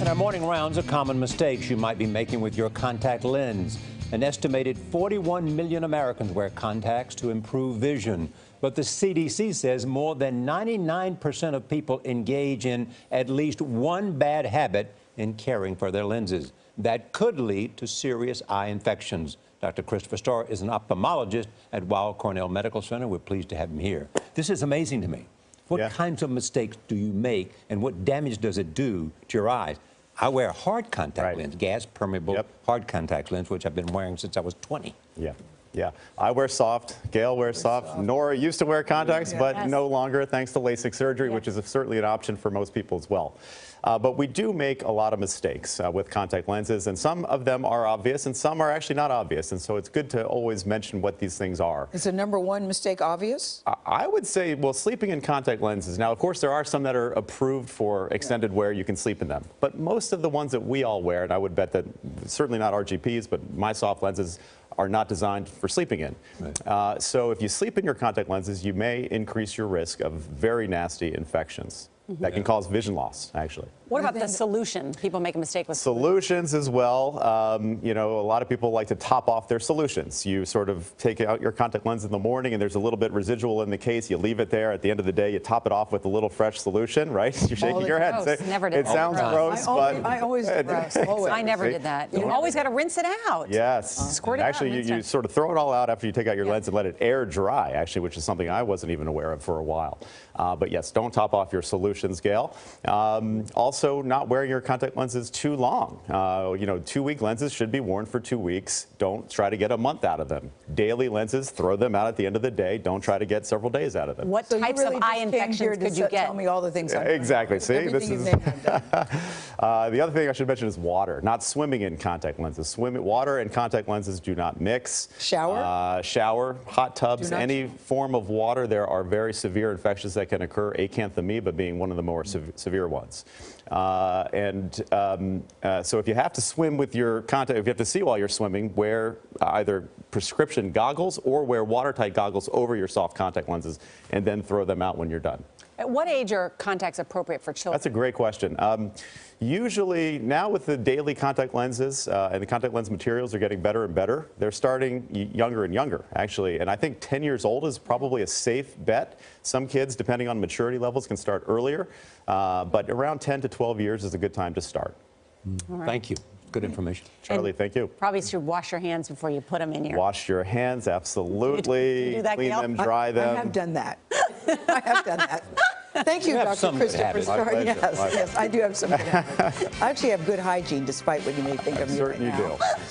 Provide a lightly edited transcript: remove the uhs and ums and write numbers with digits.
In our morning rounds of common mistakes you might be making with your contact lens. An estimated 41 million Americans wear contacts to improve vision. But the CDC says more than 99% of people engage in at least one bad habit in caring for their lenses. That could lead to serious eye infections. Dr. Christopher Starr is an ophthalmologist at Weill Cornell Medical Center. We're pleased to have him here. This is amazing to me. What kinds of mistakes do you make, and what damage does it do to your eyes? I wear a hard contact lens, gas permeable hard contact lens, which I've been wearing since I was 20. Yeah. I wear soft. Gail wears soft. Nora used to wear contacts, but no longer, thanks to LASIK surgery, which is certainly an option for most people as well. But we do make a lot of mistakes with contact lenses, and some of them are obvious, and some are actually not obvious. And so it's good to always mention what these things are. Is the number one mistake obvious? I would say, well, sleeping in contact lenses. Now, of course, there are some that are approved for extended wear. You can sleep in them. But most of the ones that we all wear, and I would bet that certainly not RGPs, but my soft lenses, are not designed for sleeping in. So if you sleep in your contact lenses, you may increase your risk of very nasty infections that can cause vision loss, actually. What about the solution? People make a mistake with solutions as well. You know, a lot of people like to top off their solutions. You sort of take out your contact lens in the morning and there's a little bit residual in the case. You leave it there. At the end of the day, you top it off with a little fresh solution, right? You're shaking your head. Never did it sounds gross, but I always did gross. I never did that. You always got to rinse it out. Yes. Squirt it actually, out, you sort of throw it all out after you take out your lens and let it air dry, actually, which is something I wasn't even aware of for a while. But yes, don't top off your solutions, Gail. Also, not wearing your contact lenses too long. You know, 2-week lenses should be worn for 2 weeks. Don't try to get a month out of them. Daily lenses, throw them out at the end of the day. Don't try to get several days out of them. What types of eye infections could you get? Tell me all the things. Exactly. See, this is the the other thing I should mention is water. Not swimming in contact lenses. Water and contact lenses do not mix. Shower? Shower, hot tubs, any form of water. There are very severe infections that can occur. Acanthamoeba being one of the more severe ones. So if you have to swim with your contact, if you have to see while you're swimming, wear either prescription goggles or wear watertight goggles over your soft contact lenses and then throw them out when you're done. At what age are contacts appropriate for children? That's a great question. Usually now with the daily contact lenses and the contact lens materials are getting better and better, they're starting younger and younger, actually. And I think 10 years old is probably a safe bet. Some kids, depending on maturity levels, can start earlier. But around 10 to 12 years is a good time to start. Thank you. Good information. Charlie, thank you. Probably should wash your hands before you put them in your... Wash your hands, absolutely. Do that, clean Gail? them, dry them. I have done that. I have done that. Thank you, Dr. Christopher Starr. Yes, I do have some good habits. I actually have good hygiene, despite what you may think of me right now. I'm certain you do.